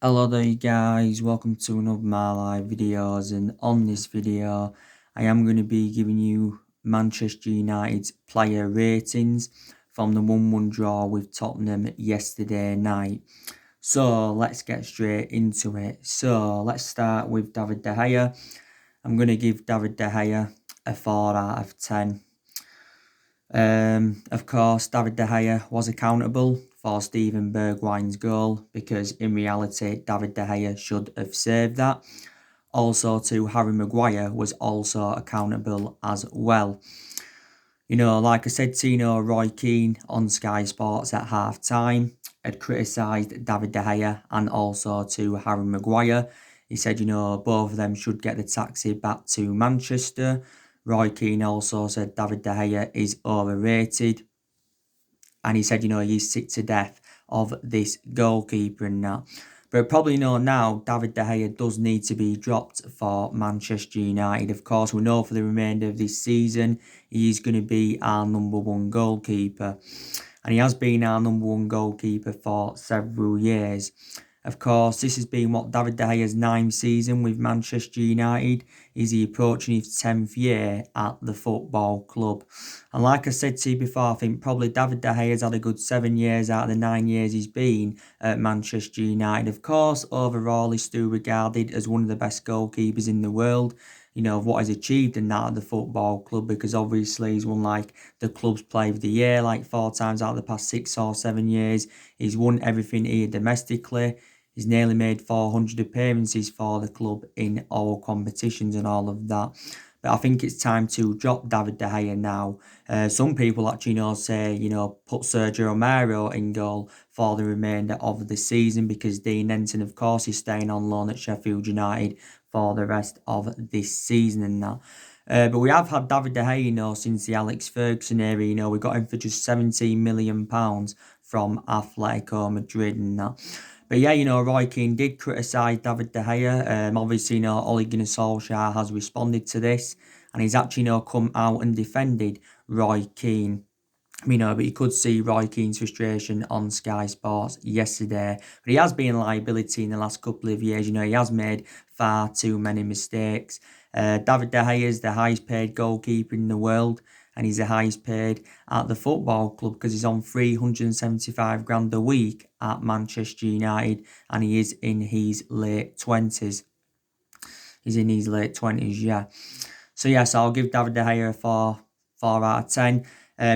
Hello there guys, welcome to another of my live videos, and on this video I am going to be giving you Manchester United's player ratings from the 1-1 draw with Tottenham yesterday night. So let's get straight into it. So let's start with David De Gea. I'm going to give David De Gea a 4 out of 10. Of course, David De Gea was accountable for Steven Bergwijn's goal because in reality, David De Gea should have saved that. Also, to Harry Maguire was also accountable as well. Like I said to Roy Keane on Sky Sports at half time had criticised David De Gea and also to Harry Maguire. He said, both of them should get the taxi back to Manchester. Roy Keane also said David De Gea is overrated. And he said, he's sick to death of this goalkeeper and that. But probably now, David De Gea does need to be dropped for Manchester United. Of course, we know for the remainder of this season, he's going to be our number one goalkeeper. And he has been our number one goalkeeper for several years. Of course, this has been David De Gea's 9th season with Manchester United. Is he approaching his 10th year at the football club? And like I said to you before, I think probably David De Gea's had a good 7 years out of the 9 years he's been at Manchester United. Of course, overall, he's still regarded as one of the best goalkeepers in the world. Of what he's achieved in that at the football club, because obviously he's won like the club's player of the year like 4 times out of the past 6 or 7 years. He's won everything here domestically. He's nearly made 400 appearances for the club in all competitions and all of that. But I think it's time to drop David De Gea now. Some people actually say, put Sergio Romero in goal for the remainder of the season, because Dean Henderson, of course, is staying on loan at Sheffield United for the rest of this season and that. But we have had David De Gea, since the Alex Ferguson era. We got him for just £17 million from Atletico Madrid and that. But yeah, Roy Keane did criticise David De Gea. Obviously, Ole Gunnar Solskjaer has responded to this, and he's actually, come out and defended Roy Keane. But you could see Roy Keane's frustration on Sky Sports yesterday. But he has been a liability in the last couple of years. He has made far too many mistakes. David De Gea is the highest paid goalkeeper in the world, and he's the highest paid at the football club because he's on 375 grand a week at Manchester United, and he is in his late 20s. He's in his late 20s, yeah. So I'll give David De Gea a 4 out of 10.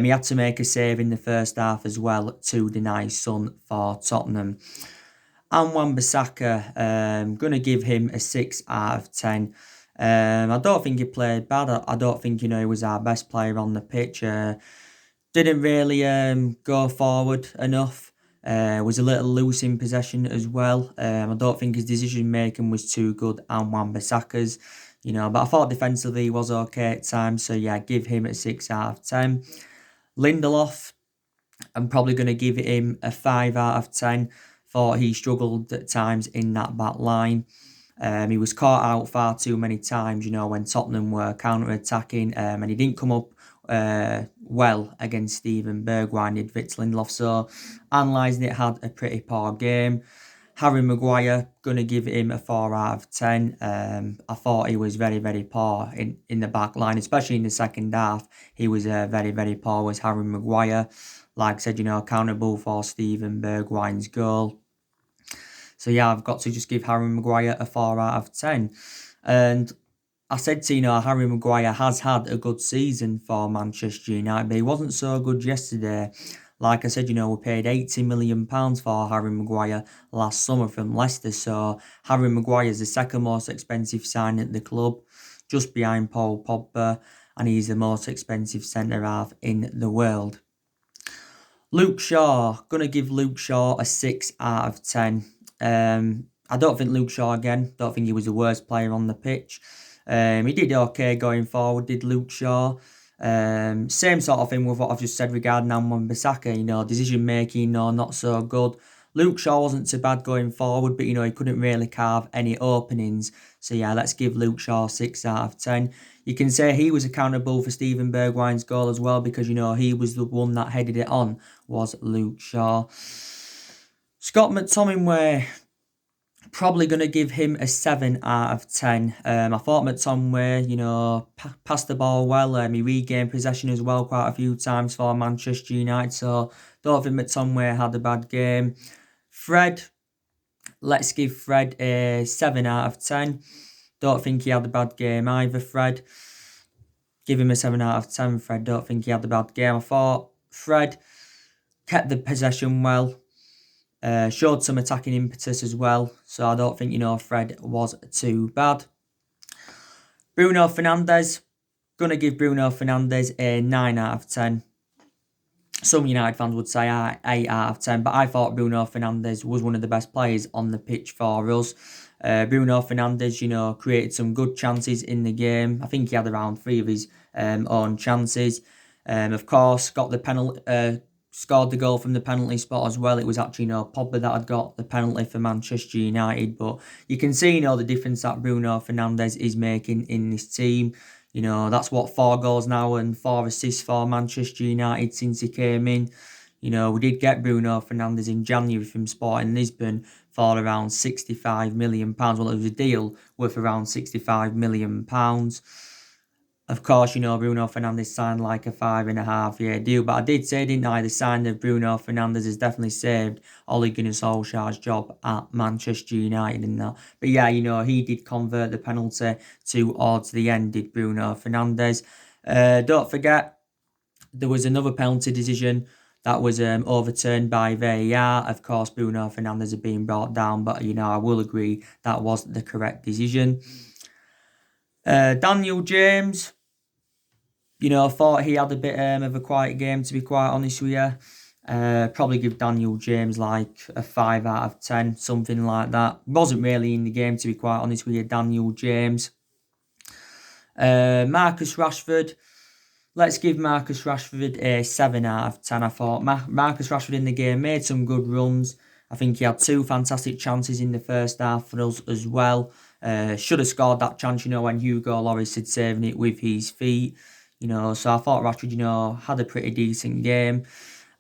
He had to make a save in the first half as well to deny Son for Tottenham. And Wan-Bissaka, going to give him a 6 out of 10. I don't think he played bad. I don't think, he was our best player on the pitch. Didn't really go forward enough. Was a little loose in possession as well. I don't think his decision making was too good, and Wan-Bissaka's. But I thought defensively he was okay at times. So give him a 6 out of 10. Lindelof, I'm probably going to give him a 5 out of 10. Thought he struggled at times in that back line. He was caught out far too many times, when Tottenham were counter-attacking, and he didn't come up well against Steven Bergwijn, did Victor Lindelof. So, analysing it, had a pretty poor game. Harry Maguire, going to give him a 4 out of 10. I thought he was very, very poor in the back line, especially in the second half. He was very, very poor, was Harry Maguire. Like I said, accountable for Steven Bergwijn's goal. So I've got to just give Harry Maguire a 4 out of 10. And I said to Harry Maguire has had a good season for Manchester United, but he wasn't so good yesterday. Like I said, we paid £80 million for Harry Maguire last summer from Leicester. So Harry Maguire is the second most expensive signing at the club, just behind Paul Pogba, and he's the most expensive centre-half in the world. Luke Shaw, going to give Luke Shaw a 6 out of 10. I don't think Luke Shaw, again, don't think he was the worst player on the pitch. He did okay going forward, did Luke Shaw. Same sort of thing with what I've just said regarding Wan-Bissaka, decision making, not so good. Luke Shaw wasn't too bad going forward, but, he couldn't really carve any openings. So, let's give Luke Shaw 6 out of 10. You can say he was accountable for Steven Bergwijn's goal as well, because, he was the one that headed it on, was Luke Shaw. Scott McTominay, Probably going to give him a 7 out of 10. I thought McTominay, passed the ball well. He regained possession as well quite a few times for Manchester United. So don't think McTominay had a bad game. Fred, let's give Fred a 7 out of 10. Don't think he had a bad game either, Fred. Give him a 7 out of 10, Fred. Don't think he had a bad game. I thought Fred kept the possession well. Showed some attacking impetus as well. So I don't think, Fred was too bad. Bruno Fernandes. Going to give Bruno Fernandes a 9 out of 10. Some United fans would say 8 out of 10, but I thought Bruno Fernandes was one of the best players on the pitch for us. Bruno Fernandes, created some good chances in the game. I think he had around 3 of his own chances. Of course, got the penalty, scored the goal from the penalty spot as well. It was actually, Pogba that had got the penalty for Manchester United. But you can see, the difference that Bruno Fernandes is making in this team. That's what 4 goals now and 4 assists for Manchester United since he came in. We did get Bruno Fernandes in January from Sporting Lisbon for around £65 million. Well, it was a deal worth around £65 million. Of course, Bruno Fernandes signed like a 5.5-year deal. But I did say, didn't I, the signing of Bruno Fernandes has definitely saved Ole Gunnar Solskjaer's job at Manchester United and that. But yeah, he did convert the penalty towards the end, did Bruno Fernandes. Don't forget, there was another penalty decision that was overturned by VAR. Of course, Bruno Fernandes had been brought down, but, I will agree that was the correct decision. Daniel James. Thought he had a bit of a quiet game, to be quite honest with you. Probably give Daniel James like a 5 out of 10, something like that. Wasn't really in the game, to be quite honest with you, Daniel James. Marcus Rashford. Let's give Marcus Rashford a 7 out of 10. I thought Marcus Rashford in the game made some good runs. I think he had 2 fantastic chances in the first half for us as well. Should have scored that chance, when Hugo Lloris had saving it with his feet. So I thought Rashford, had a pretty decent game.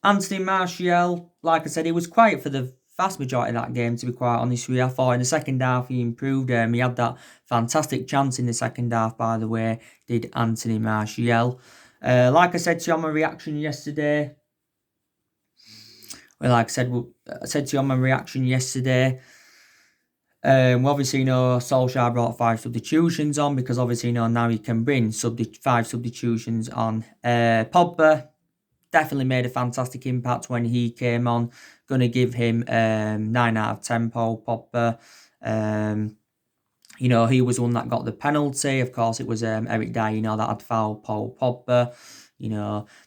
Anthony Martial, like I said, he was quiet for the vast majority of that game, to be quite honest with you. I thought in the second half he improved. He had that fantastic chance in the second half, by the way, did Anthony Martial. Like I said to you on my reaction yesterday, obviously, Solskjaer brought 5 substitutions on because obviously, now he can bring 5 substitutions on. Pogba definitely made a fantastic impact when he came on. Going to give him 9 out of 10, Paul Pogba. He was one that got the penalty. Of course, it was Eric Dyer, that had fouled Paul Pogba.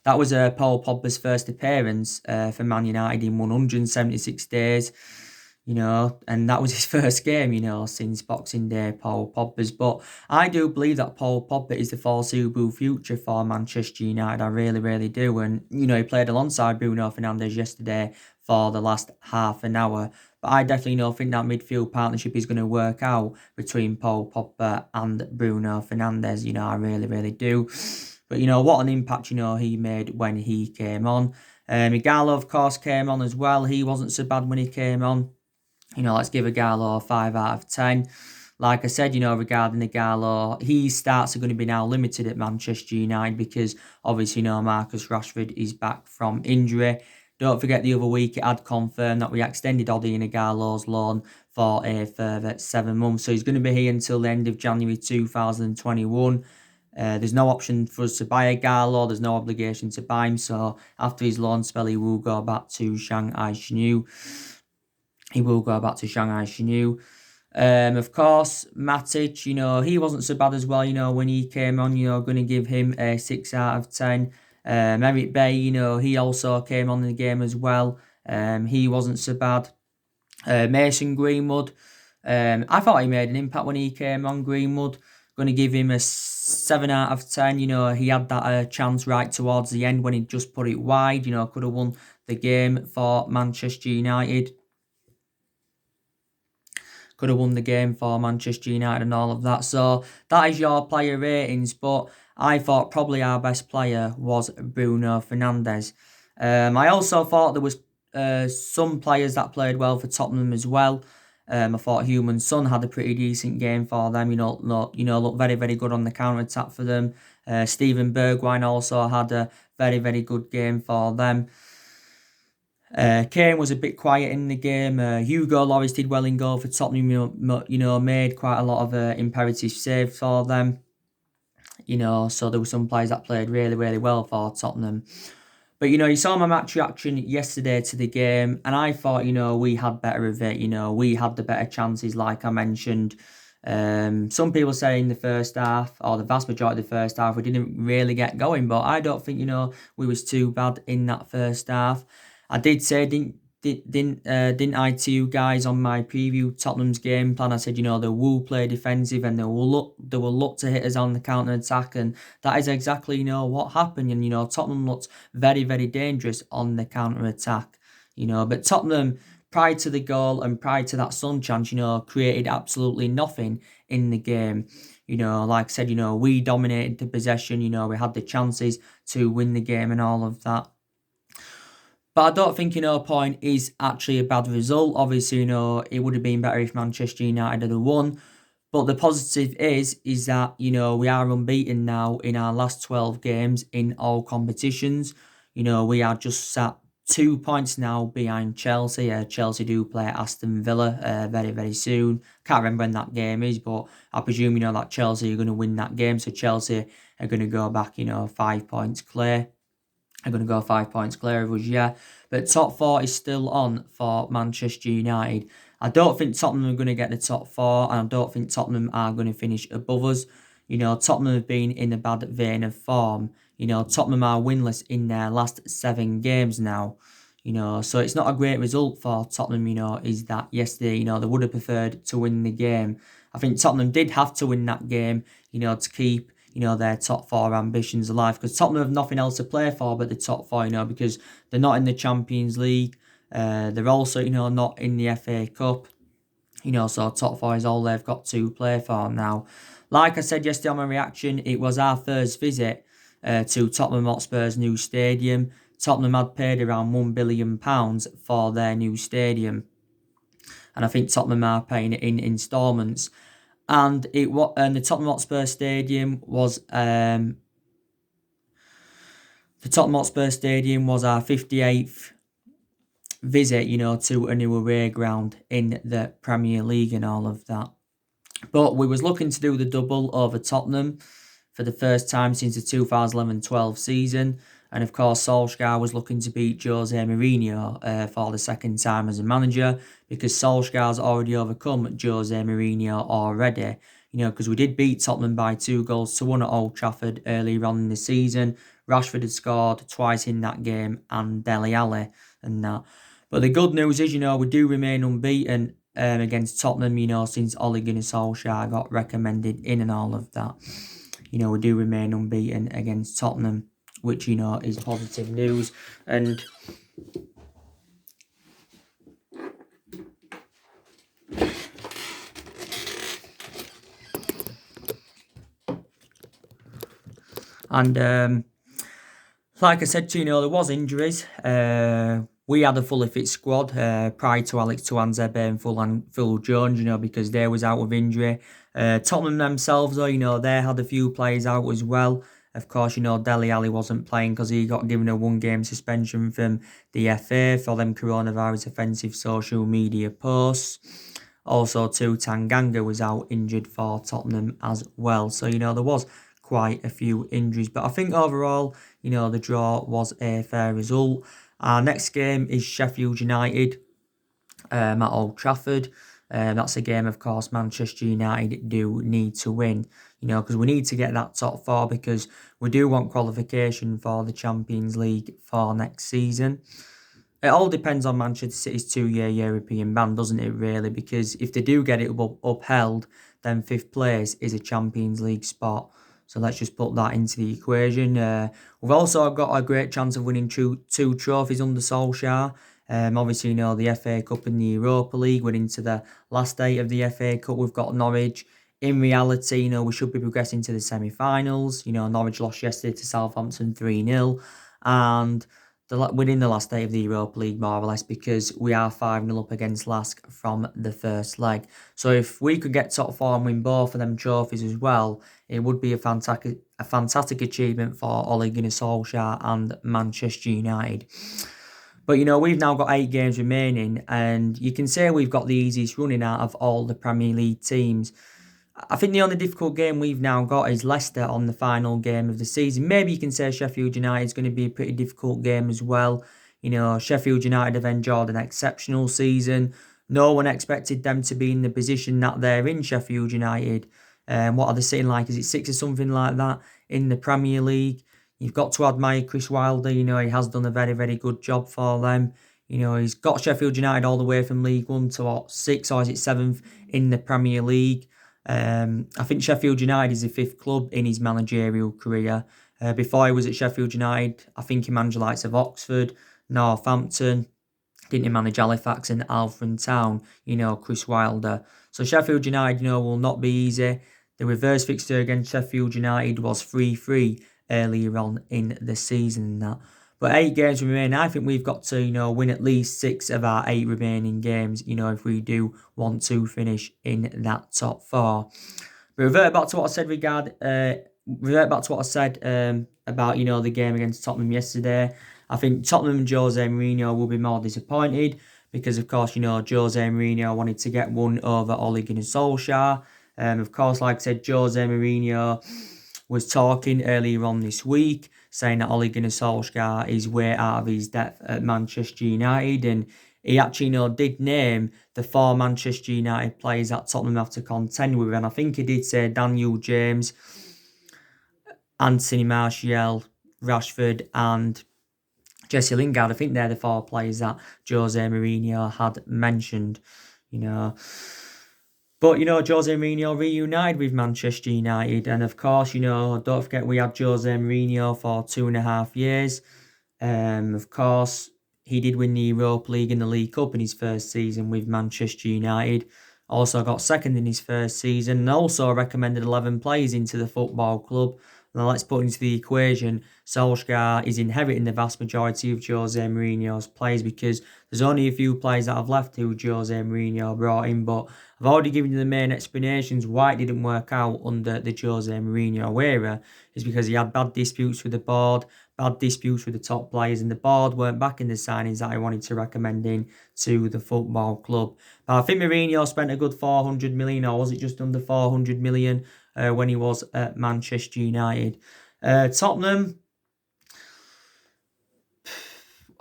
That was Paul Pogba's first appearance for Man United in 176 days. And that was his first game, since Boxing Day, Paul Pogba's. But I do believe that Paul Pogba is the foreseeable future for Manchester United. I really, really do. And, he played alongside Bruno Fernandes yesterday for the last half an hour. But I definitely think that midfield partnership is going to work out between Paul Pogba and Bruno Fernandes. I really, really do. But, what an impact, he made when he came on. Igalo, of course, came on as well. He wasn't so bad when he came on. Let's give Igalo a 5 out of 10. Like I said, regarding Igalo, his starts are going to be now limited at Manchester United because obviously, Marcus Rashford is back from injury. Don't forget the other week it had confirmed that we extended Odion Igalo's loan for a further 7 months. So he's going to be here until the end of January 2021. There's no option for us to buy Igalo. There's no obligation to buy him. So after his loan spell, he will go back to Shanghai Shenhua. Of course, Matic, he wasn't so bad as well, when he came on, going to give him a 6 out of 10. Eric Bay, he also came on in the game as well. He wasn't so bad. Mason Greenwood, I thought he made an impact when he came on, Greenwood. Going to give him a 7 out of 10. He had that chance right towards the end when he just put it wide. Could have won the game for Manchester United. Could have won the game for Manchester United and all of that. So that is your player ratings. But I thought probably our best player was Bruno Fernandes. I also thought there was some players that played well for Tottenham as well. I thought Human Son had a pretty decent game for them. Looked very, very good on the counter attack for them. Steven Bergwijn also had a very, very good game for them. Kane was a bit quiet in the game. Hugo Lloris did well in goal for Tottenham. Made quite a lot of imperative saves for them. So there were some players that played really, really well for Tottenham. But, you saw my match reaction yesterday to the game, and I thought, we had better of it. We had the better chances, like I mentioned. Some people say in the first half, or the vast majority of the first half, we didn't really get going, but I don't think, we was too bad in that first half. I did say, didn't I to you guys on my preview Tottenham's game plan? I said, they will play defensive and they will look to hit us on the counter attack, and that is exactly what happened. And Tottenham looked very, very dangerous on the counter attack. But Tottenham, prior to the goal and prior to that Son chance, created absolutely nothing in the game. Like I said, we dominated the possession. We had the chances to win the game and all of that. But I don't think, a point is actually a bad result. Obviously, it would have been better if Manchester United had won. But the positive is that, we are unbeaten now in our last 12 games in all competitions. We are just sat 2 points now behind Chelsea. Chelsea do play Aston Villa very, very soon. Can't remember when that game is, but I presume, that Chelsea are going to win that game. So Chelsea are going to go back, 5 points clear. I'm going to go 5 points clear of us, yeah. But top four is still on for Manchester United. I don't think Tottenham are going to get the top four, and I don't think Tottenham are going to finish above us. Tottenham have been in a bad vein of form. Tottenham are winless in their last 7 games now. So it's not a great result for Tottenham, is that yesterday, they would have preferred to win the game. I think Tottenham did have to win that game, to keep their top four ambitions alive, because Tottenham have nothing else to play for but the top four, because they're not in the Champions League. They're also, not in the FA Cup. So top four is all they've got to play for now. Like I said yesterday on my reaction, it was our first visit to Tottenham Hotspur's new stadium. Tottenham had paid around £1 billion for their new stadium. And I think Tottenham are paying it in instalments. And the Tottenham Hotspur Stadium was our 58th visit, to a new away ground in the Premier League and all of that. But we was looking to do the double over Tottenham for the first time since the 2011-12 season. And of course, Solskjaer was looking to beat Jose Mourinho for the second time as a manager, because Solskjaer's already overcome Jose Mourinho already. Because we did beat Tottenham by 2-1 at Old Trafford earlier on in the season. Rashford had scored twice in that game, and Dele Alli and that. But the good news is, we do remain unbeaten against Tottenham, since Ole Gunnar Solskjaer got recommended in and all of that. We do remain unbeaten against Tottenham, which, is positive news. And like I said to you, there was injuries. We had a fully fit squad prior to Alex Tuanzebe and Phil Jones, because they was out with injury. Tottenham themselves, though, they had a few players out as well. Of course, Dele Alli wasn't playing because he got given a 1-game suspension from the FA for them coronavirus offensive social media posts. Also, too, Tanganga was out injured for Tottenham as well. So, there was quite a few injuries. But I think overall, the draw was a fair result. Our next game is Sheffield United at Old Trafford. That's a game, of course, Manchester United do need to win, because we need to get that top four, because we do want qualification for the Champions League for next season. It all depends on Manchester City's 2-year European ban, doesn't it, really? Because if they do get it upheld, then 5th place is a Champions League spot. So let's just put that into the equation. We've also got a great chance of winning two trophies under Solskjaer. Obviously, the FA Cup and the Europa League. We're into the last 8 of the FA Cup. We've got Norwich. In reality, we should be progressing to the semi-finals. Norwich lost yesterday to Southampton 3-0. And within the last day of the Europa League, more or less, because we are 5-0 up against Lask from the first leg. So if we could get top four and win both of them trophies as well, it would be a fantastic achievement for Ole Gunnar Solskjaer and Manchester United. But we've now got 8 games remaining, and you can say we've got the easiest running out of all the Premier League teams. I think the only difficult game we've now got is Leicester on the final game of the season. Maybe you can say Sheffield United is going to be a pretty difficult game as well. Sheffield United have enjoyed an exceptional season. No one expected them to be in the position that they're in, Sheffield United. What are they sitting like? Is it 6 or something like that in the Premier League? You've got to admire Chris Wilder. He has done a very, very good job for them. He's got Sheffield United all the way from League One to 6th or is it 7th in the Premier League. I think Sheffield United is the 5th club in his managerial career. Before he was at Sheffield United, I think he managed the likes of Oxford, Northampton, didn't he manage Halifax and Alfred Town, Chris Wilder. So Sheffield United, will not be easy. The reverse fixture against Sheffield United was 3-3 earlier on in the season and that. But 8 games remain. I think we've got to, win at least 6 of our 8 remaining games, if we do want to finish in that top 4. But revert back to what I said about, the game against Tottenham yesterday. I think Tottenham and Jose Mourinho will be more disappointed because, of course, Jose Mourinho wanted to get one over Ole Gunnar Solskjaer. Of course, like I said, Jose Mourinho was talking earlier on this week, saying that Ole Gunnar Solskjaer is way out of his depth at Manchester United, and he actually, did name the 4 Manchester United players that Tottenham have to contend with, and I think he did say Daniel James, Anthony Martial, Rashford, and Jesse Lingard. I think they're the 4 players that Jose Mourinho had mentioned, But, Jose Mourinho reunited with Manchester United. And, of course, don't forget we had Jose Mourinho for 2.5 years. Of course, he did win the Europa League and the League Cup in his first season with Manchester United. Also got second in his first season and also recommended 11 players into the football club. Now let's put into the equation, Solskjaer is inheriting the vast majority of Jose Mourinho's players because there's only a few players that have left who Jose Mourinho brought in, but I've already given you the main explanations why it didn't work out under the Jose Mourinho era. Is because he had bad disputes with the board, bad disputes with the top players, and the board weren't backing the signings that he wanted to recommend in to the football club. But I think Mourinho spent a good 400 million, or was it just under 400 million when he was at Manchester United. Tottenham,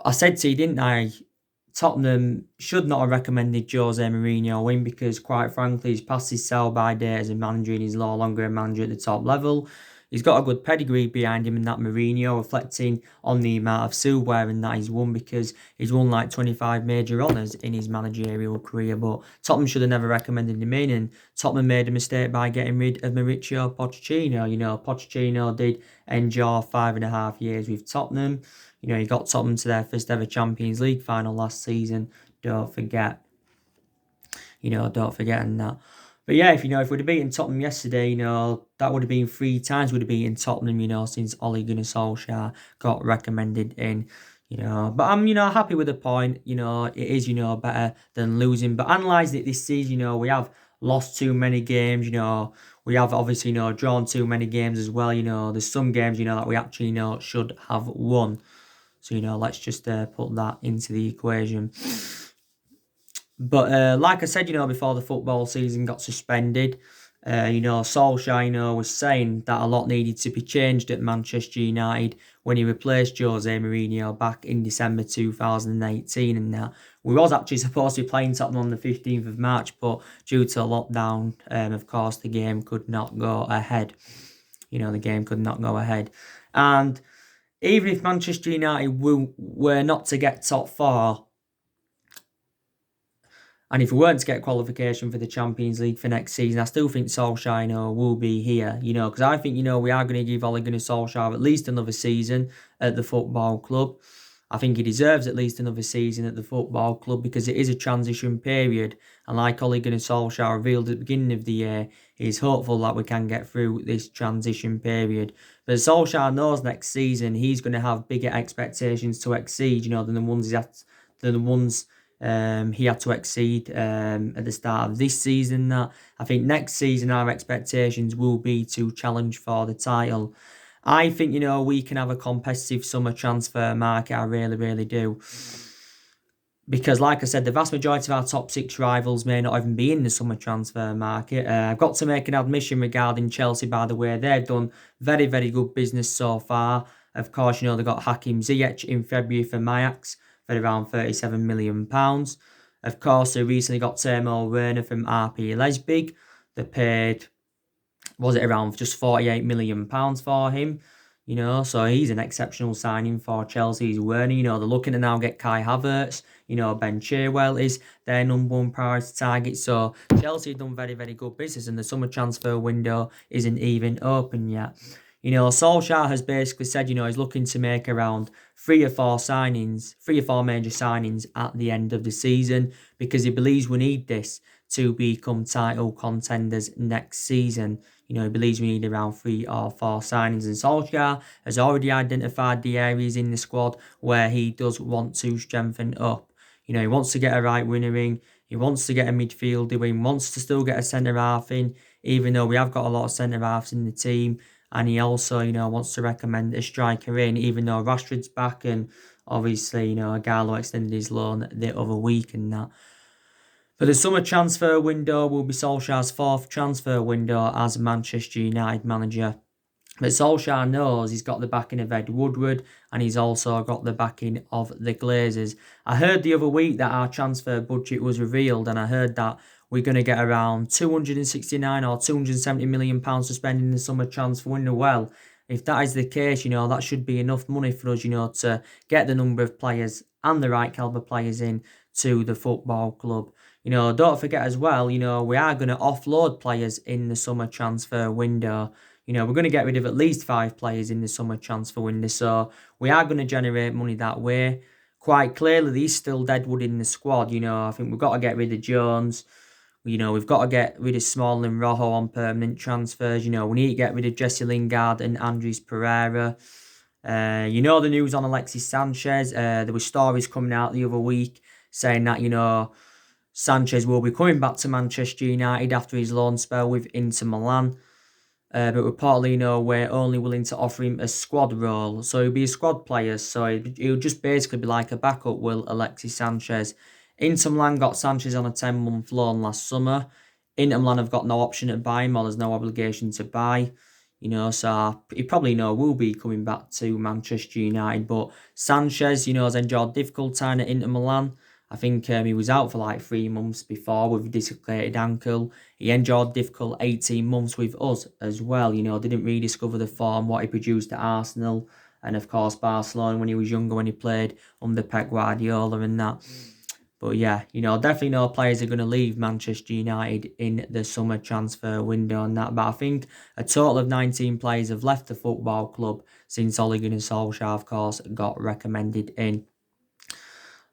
I said to you, didn't I? Tottenham should not have recommended Jose Mourinho in because, quite frankly, he's past his sell-by date as a manager and he's no longer a manager at the top level. He's got a good pedigree behind him in that Mourinho, reflecting on the amount of silverware and that he's won because he's won like 25 major honours in his managerial career. But Tottenham should have never recommended him in, and Tottenham made a mistake by getting rid of Mauricio Pochettino. Pochettino did enjoy 5.5 years with Tottenham. He got Tottenham to their first ever Champions League final last season. Don't forget that. But yeah, if we'd have beaten Tottenham yesterday, that would have been 3 times we'd have beaten Tottenham, since Ole Gunnar Solskjaer got recommended in. But I'm, happy with the point. It is, better than losing. But analysing it this season, we have lost too many games, we have obviously, drawn too many games as well, there's some games, that we actually, should have won. So, let's just put that into the equation. But like I said, before the football season got suspended, Solskjaer, was saying that a lot needed to be changed at Manchester United when he replaced Jose Mourinho back in December 2018 and that. We was actually supposed to be playing Tottenham on the 15th of March, but due to lockdown, of course, the game could not go ahead. And even if Manchester United were not to get top 4, and if we weren't to get qualification for the Champions League for next season, I still think Solskjaer, will be here, because I think, we are going to give Ole Gunnar Solskjaer at least another season at the football club. I think he deserves at least another season at the football club because it is a transition period. And like Ole Gunnar Solskjaer revealed at the beginning of the year, he's hopeful that we can get through this transition period. But Solskjaer knows next season he's going to have bigger expectations to exceed, than the ones he had to exceed at the start of this season. That I think next season our expectations will be to challenge for the title. I think, we can have a competitive summer transfer market. I really, really do. Because, like I said, the vast majority of our top six rivals may not even be in the summer transfer market. I've got to make an admission regarding Chelsea, by the way. They've done very, very good business so far. Of course, they got Hakim Ziyech in February for Ajax for around £37 million. Of course, they recently got Timo Werner from RP Leipzig. They paid, was it around just £48 million for him? So he's an exceptional signing for Chelsea's Werner. They're looking to now get Kai Havertz. Ben Chilwell is their number one priority target. So Chelsea have done very, very good business, and the summer transfer window isn't even open yet. Solskjaer has basically said, he's looking to make around three or four major signings at the end of the season because he believes we need this to become title contenders next season. He believes we need around 3 or 4 signings, and Solskjaer has already identified the areas in the squad where he does want to strengthen up. He wants to get a right winger in, he wants to get a midfielder in, wants to still get a centre-half in, even though we have got a lot of centre-halves in the team, and he also, wants to recommend a striker in, even though Rashford's back, and obviously, Agallo extended his loan the other week and that. But the summer transfer window will be Solskjaer's fourth transfer window as Manchester United manager. But Solskjaer knows he's got the backing of Ed Woodward and he's also got the backing of the Glazers. I heard the other week that our transfer budget was revealed, and I heard that we're going to get around £269 or £270 million to spend in the summer transfer window. Well, if that is the case, that should be enough money for us, to get the number of players and the right caliber players in to the football club. Don't forget as well, we are going to offload players in the summer transfer window. We're going to get rid of at least 5 players in the summer transfer window. So we are going to generate money that way. Quite clearly, there's still deadwood in the squad. I think we've got to get rid of Jones. We've got to get rid of Small and Rojo on permanent transfers. We need to get rid of Jesse Lingard and Andres Pereira. The news on Alexis Sanchez. There were stories coming out the other week saying that, Sanchez will be coming back to Manchester United after his loan spell with Inter Milan. But reportedly, we're only willing to offer him a squad role. So he'll be a squad player. So he'll just basically be like a backup, will Alexis Sanchez. Inter Milan got Sanchez on a 10-month loan last summer. Inter Milan have got no option to buy him, or there's no obligation to buy. So he probably will be coming back to Manchester United. But Sanchez, has enjoyed difficult time at Inter Milan. I think he was out for like 3 months before with a dislocated ankle. He enjoyed difficult 18 months with us as well. Didn't rediscover the form, what he produced at Arsenal. And of course, Barcelona when he was younger, when he played under Pep Guardiola and that. But yeah, definitely no players are going to leave Manchester United in the summer transfer window and that. But I think a total of 19 players have left the football club since Ole Gunnar Solskjaer, of course, got recommended in.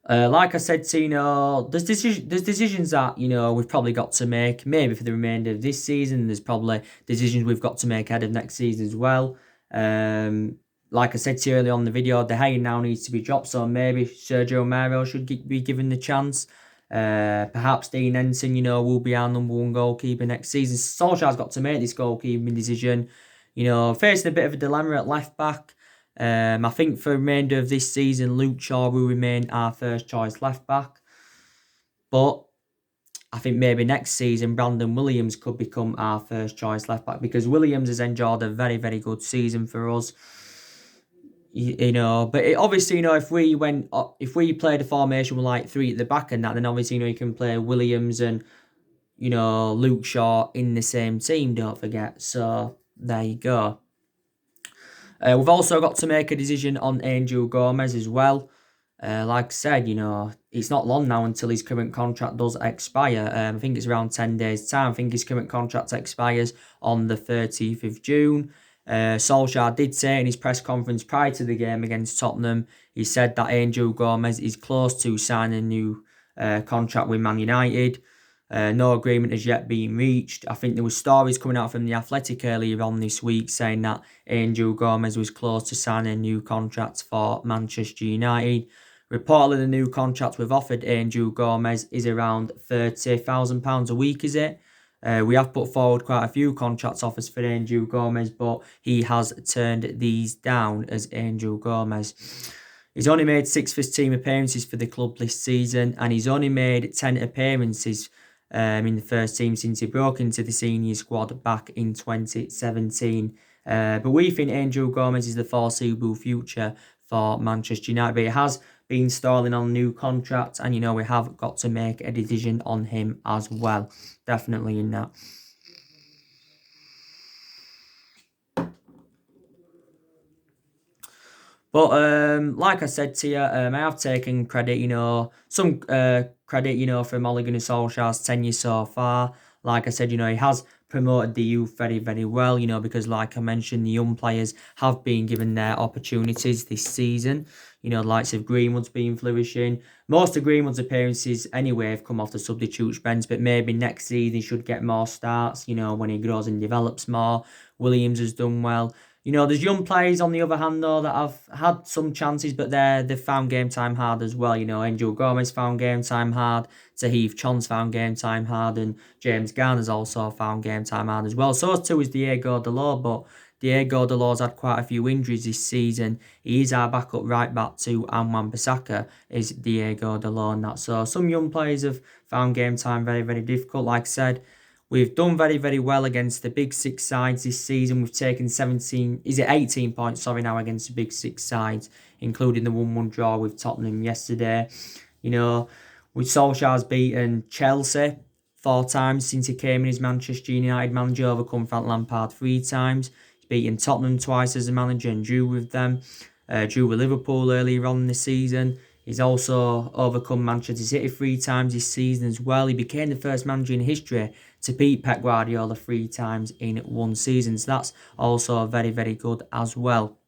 Like I said, there's decisions that, we've probably got to make, maybe for the remainder of this season. There's probably decisions we've got to make ahead of next season as well. Like I said to you earlier on the video, De Gea now needs to be dropped, so maybe Sergio Romero should be given the chance. Perhaps Dean Henson, will be our number one goalkeeper next season. Solskjaer's got to make this goalkeeping decision. Facing a bit of a dilemma at left back. I think for the remainder of this season, Luke Shaw will remain our first choice left back. But I think maybe next season, Brandon Williams could become our first choice left back because Williams has enjoyed a very, very good season for us. But obviously, if we played a formation with like 3 at the back and that, then obviously, you can play Williams and, Luke Shaw in the same team, don't forget. So, there you go. We've also got to make a decision on Angel Gomez as well. Like I said, it's not long now until his current contract does expire. I think it's around 10 days' time. I think his current contract expires on the 30th of June. Solskjaer did say in his press conference prior to the game against Tottenham, he said that Angel Gomez is close to signing a new contract with Man United. No agreement has yet been reached. I think there were stories coming out from The Athletic earlier on this week saying that Angel Gomez was close to signing a new contract for Manchester United. Reportedly, the new contract we've offered Angel Gomez is around £30,000 a week, is it? We have put forward quite a few contract offers for Angel Gomez, but he has turned these down as Angel Gomez. He's only made 6 first team appearances for the club this season, and he's only made 10 appearances in the first team since he broke into the senior squad back in 2017. But we think Angel Gomez is the foreseeable future for Manchester United. But it has been stalling on a new contract, and we have got to make a decision on him as well. Definitely in that. But like I said to you, I have taken credit, some credit, from Ole Gunnar Solskjaer's tenure so far. Like I said, he has promoted the youth very, very well, because like I mentioned, the young players have been given their opportunities this season. The likes of Greenwood's been flourishing. Most of Greenwood's appearances anyway have come off the substitutes bench, but maybe next season he should get more starts, when he grows and develops more. Williams has done well. There's young players on the other hand though that have had some chances, but they've found game time hard as well. Angel Gomez found game time hard, Tahith Chon's found game time hard, and James Garner's also found game time hard as well. So too is Diego Dalot, but Diego Dalot's had quite a few injuries this season. He is our backup right back to Wan-Bissaka is Diego Dalot and that. So some young players have found game time very, very difficult. Like I said, we've done very, very well against the big six sides this season. We've taken 18 points, now against the big six sides, including the 1-1 draw with Tottenham yesterday. With Solskjaer's beaten Chelsea 4 times since he came in as Manchester United manager, overcome Frank Lampard 3 times. He's beaten Tottenham twice as a manager and drew with them. Drew with Liverpool earlier on in the season. He's also overcome Manchester City 3 times this season as well. He became the first manager in history to beat Pep Guardiola 3 times in one season. So that's also very, very good as well.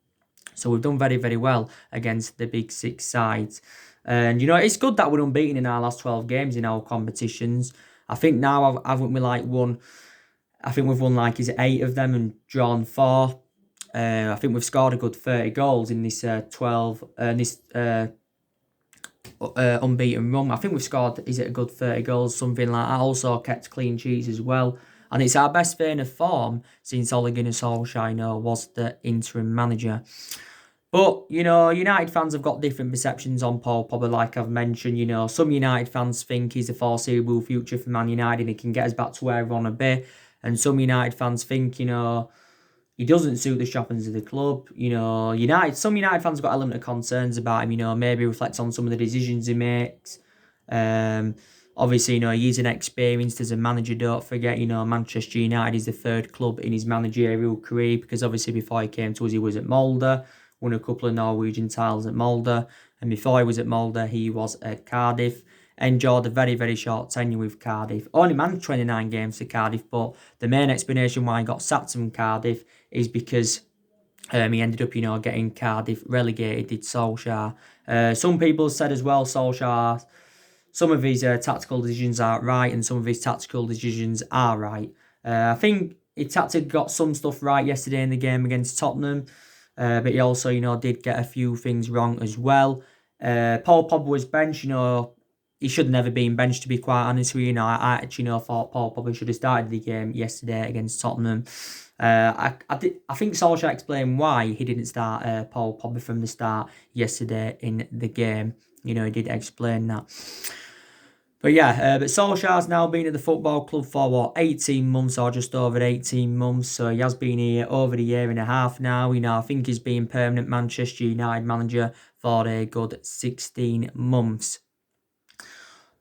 So we've done very, very well against the big six sides. And, it's good that we're unbeaten in our last 12 games in our competitions. I think now haven't we won, I think we've won 8 of them and drawn 4. I think we've scored a good 30 goals in this unbeaten run. I think we've scored, is it a good 30 goals, something like that. Also kept clean sheets as well. And it's our best vein of form since Ole Gunnar Solskjaer was the interim manager. But, United fans have got different perceptions on Paul Pogba, like I've mentioned. Some United fans think he's a foreseeable future for Man United and he can get us back to where we want to be. And some United fans think, he doesn't suit the shoppings of the club. Some United fans have got element of concerns about him, maybe reflect on some of the decisions he makes. Obviously, he's inexperienced as a manager, don't forget. Manchester United is the 3rd club in his managerial career because obviously before he came to us, he was at Molde, won a couple of Norwegian titles at Molde. And before he was at Molde, he was at Cardiff. Enjoyed a very, very short tenure with Cardiff. Only managed 29 games for Cardiff, but the main explanation why he got sacked from Cardiff is because he ended up, getting Cardiff relegated, did Solskjaer. Some people said as well, Solskjaer, some of his tactical decisions aren't right and some of his tactical decisions are right. I think he tactically got some stuff right yesterday in the game against Tottenham, but he also, did get a few things wrong as well. Paul Pogba was benched, he should have never been benched, to be quite honest with you. I actually thought Paul Pogba should have started the game yesterday against Tottenham. I think Solskjaer explained why he didn't start Paul Pogba from the start yesterday in the game. He did explain that. But yeah, but Solskjaer's now been at the football club for 18 months or just over 18 months. So he has been here over a year and a half now. I think he's been permanent Manchester United manager for a good 16 months.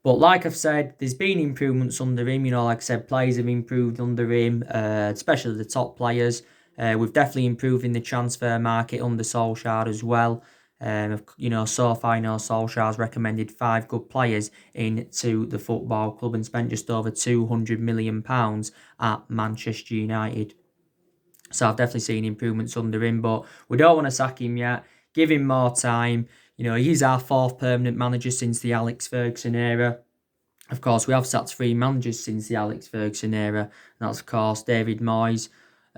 But like I've said, there's been improvements under him. Like I said, players have improved under him, especially the top players. We've definitely improved in the transfer market under Solskjaer as well. So far, Solskjaer's recommended 5 good players into the football club and spent just over £200 million at Manchester United. So I've definitely seen improvements under him, but we don't want to sack him yet. Give him more time. He's our fourth permanent manager since the Alex Ferguson era. Of course, we have sacked three managers since the Alex Ferguson era. And that's, of course, David Moyes,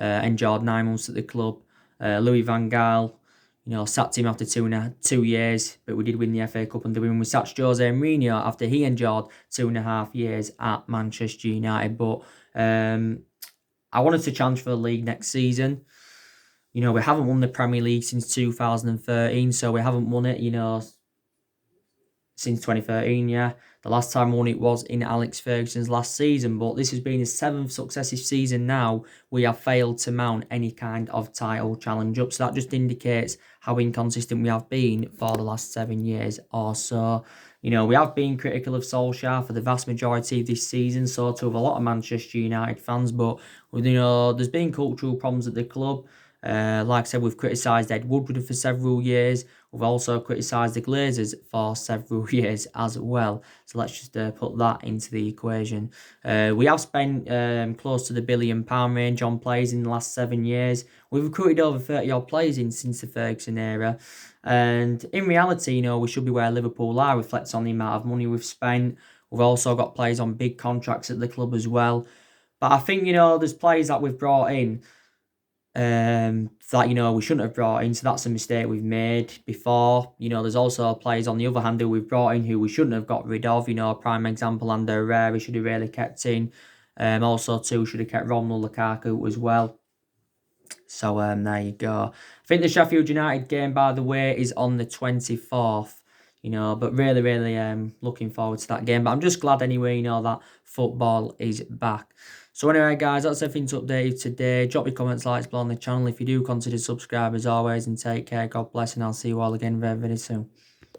endured 9 months at the club. Louis Van Gaal, sacked him after 2 years, but we did win the FA Cup under him. We sacked Jose Mourinho after he endured 2.5 years at Manchester United. But I wanted to challenge for the league next season. We haven't won the Premier League since 2013, so we haven't won it, since 2013, yeah. The last time we won it was in Alex Ferguson's last season, but this has been his 7th successive season now. We have failed to mount any kind of title challenge up, so that just indicates how inconsistent we have been for the last 7 years or so. We have been critical of Solskjaer for the vast majority of this season, so too have a lot of Manchester United fans, but, there's been cultural problems at the club. Like I said, we've criticised Ed Woodward for several years. We've also criticised the Glazers for several years as well. So let's just put that into the equation. We have spent close to the £1 billion range on players in the last 7 years. We've recruited over 30 odd players since the Ferguson era. And in reality, we should be where Liverpool are, reflects on the amount of money we've spent. We've also got players on big contracts at the club as well. But I think, there's players that we've brought in that we shouldn't have brought in, so that's a mistake we've made before. There's also players on the other hand who we've brought in who we shouldn't have got rid of. Prime example, Ander Herrera should have really kept in. Also too, should have kept Romelu Lukaku as well. So there you go. I think the Sheffield United game, by the way, is on the 24th. But really, really looking forward to that game. But I'm just glad anyway, that football is back. So anyway, guys, that's everything to update you today. Drop your comments, likes below on the channel. If you do, consider subscribe as always, and take care. God bless, and I'll see you all again very, very soon.